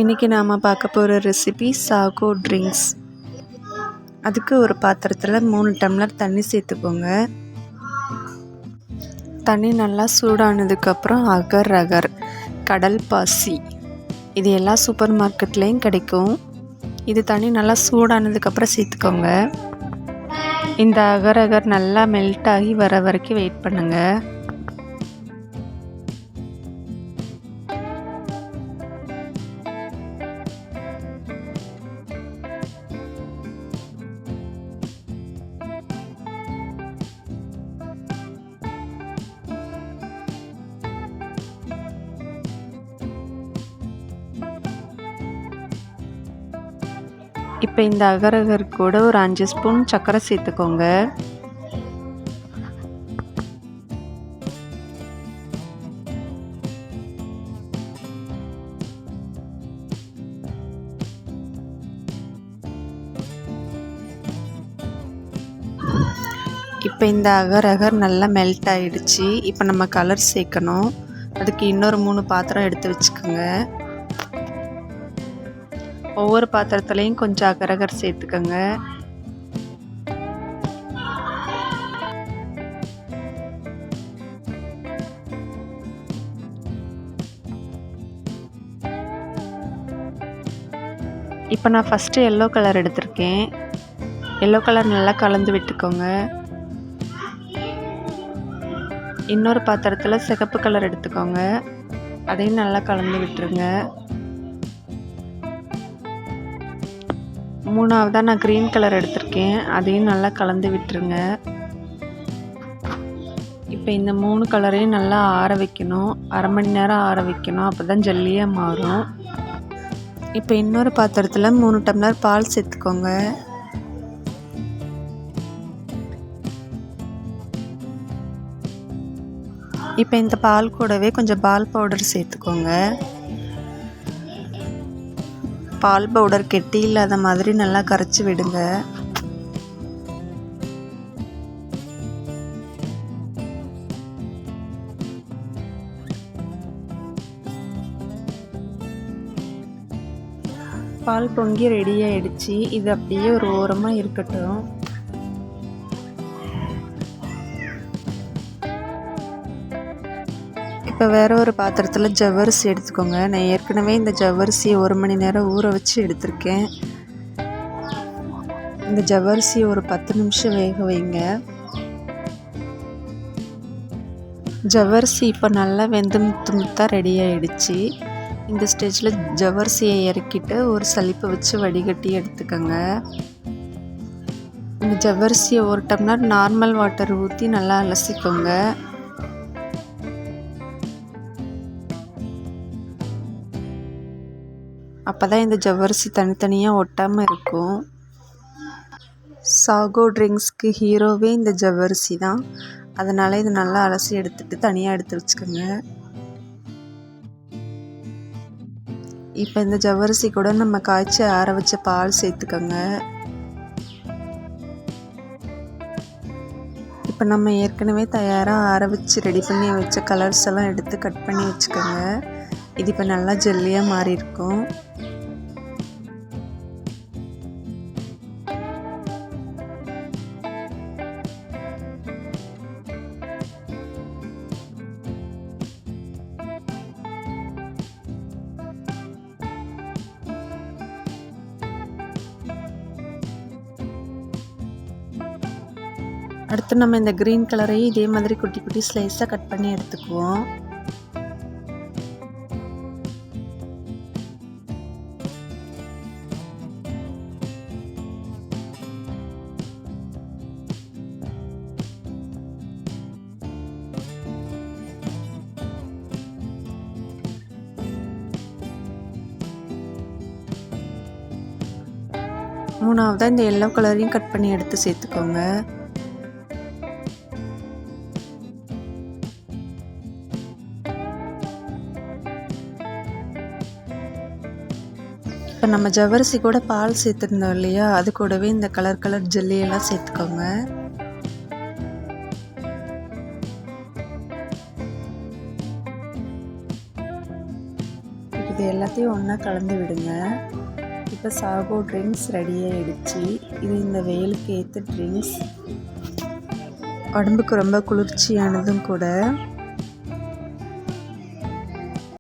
இன்றைக்கி நாம் பார்க்க போகிற ரெசிபி சாகோ ட்ரிங்க்ஸ். அதுக்கு ஒரு பாத்திரத்தில் 3 டம்ளர் தண்ணி சேர்த்துக்கோங்க. தண்ணி நல்லா சூடானதுக்கப்புறம் அகர் கடல் பாசி, இது எல்லா சூப்பர் மார்க்கெட்லேயும் கிடைக்கும். இது தண்ணி நல்லா சூடானதுக்கப்புறம் சேர்த்துக்கோங்க. இந்த அகர் நல்லா மெல்ட் ஆகி வர வரைக்கும் வெயிட் பண்ணுங்கள். இப்போ இந்த அகர் கூட ஒரு 5 ஸ்பூன் சர்க்கரை சேர்த்துக்கோங்க. இப்போ இந்த அகர் நல்லா மெல்ட் ஆகிடுச்சு. இப்போ நம்ம கலர் சேர்க்கணும். அதுக்கு இன்னொரு 3 பாத்திரம் எடுத்து வச்சுக்கோங்க. ஒவ்வொரு பாத்திரத்துலேயும் கொஞ்சம் அகர் சேர்த்துக்கோங்க. இப்போ நான் ஃபஸ்ட்டு எல்லோ கலர் எடுத்திருக்கேன். எல்லோ கலர் நல்லா கலந்து விட்டுக்கோங்க. இன்னொரு பாத்திரத்தில் சிகப்பு கலர் எடுத்துக்கோங்க. அதையும் நல்லா கலந்து விட்டுருங்க. மூணாவதாக நான் க்ரீன் கலர் எடுத்திருக்கேன். அதையும் நல்லா கலந்து விட்டுருங்க. இப்போ இந்த 3 கலரையும் நல்லா ஆற வைக்கணும். அரை மணி நேரம் ஆற வைக்கணும். அப்போ தான் ஜல்லியாக மாறும். இப்போ இன்னொரு பாத்திரத்தில் 3 டம்ளர் பால் சேர்த்துக்கோங்க. இப்போ இந்த பால் கூடவே கொஞ்சம் பால் பவுடர் சேர்த்துக்கோங்க. பால் பவுடர் கெட்டி இல்லாத மாதிரி நல்லா கரைச்சி விடுங்க. பால் பொங்கி ரெடி ஆயிடுச்சு. இது அப்படியே ஒரு ஓரமாக இருக்கட்டும். இப்போ வேறு ஒரு பாத்திரத்தில் ஜவ்வரிசி எடுத்துக்கோங்க. நான் ஏற்கனவே இந்த ஜவ்வரிசியை 1 மணி நேரம் ஊற வச்சு எடுத்திருக்கேன். இந்த ஜவ்வரிசியை ஒரு 10 நிமிஷம் வேக வைங்க. ஜவ்வரிசி இப்போ நல்லா வெந்து முத்தாக ரெடி ஆகிடுச்சு. இந்த ஸ்டேஜில் ஜவ்வரிசியை இறக்கிட்டு ஒரு சலிப்பை வச்சு வடிகட்டி எடுத்துக்கோங்க. இந்த ஜவ்வரிசியை 1 டம்ளர் நார்மல் வாட்டர் ஊற்றி நல்லா அலசிக்கோங்க. அப்போ தான் இந்த ஜவ்வரிசி தனித்தனியாக ஒட்டாமல் இருக்கும். சாகோ ட்ரிங்க்ஸ்க்கு ஹீரோவே இந்த ஜவ்வரிசி தான். அதனால் இது நல்லா அலசி எடுத்துகிட்டு தனியாக எடுத்து வச்சுக்கோங்க. இப்போ இந்த ஜவ்வரிசி கூட நம்ம காய்ச்சி ஆற வச்ச பால் சேர்த்துக்கோங்க. இப்போ நம்ம ஏற்கனவே தயாராக ஆற வச்சு ரெடி பண்ணி வச்ச கலர்ஸ் எல்லாம் எடுத்து கட் பண்ணி வச்சுக்கோங்க. இது இப்போ நல்லா ஜெல்லியாக மாறி இருக்கும். அடுத்து நம்ம இந்த க்ரீன் கலரையும் இதே மாதிரி குட்டி குட்டி ஸ்லைஸாக கட் பண்ணி எடுத்துக்குவோம். மூணாவதாக இந்த எல்லோ கலரையும் கட் பண்ணி எடுத்து சேர்த்துக்கோங்க. இப்போ நம்ம ஜவ்வரிசி கூட பால் சேர்த்துருந்தோம் இல்லையா, அது கூடவே இந்த கலர் ஜெல்லியெல்லாம் சேர்த்துக்கோங்க. இது எல்லாத்தையும் எல்லாத்தையும் ஒன்றா கலந்து விடுங்க. இப்போ சாகோ ட்ரிங்க்ஸ் ரெடியாகிடுச்சு. இது இந்த வெயிலுக்கு ஏற்ற ட்ரிங்க்ஸ், உடம்புக்கு ரொம்ப குளிர்ச்சியானதும் கூட.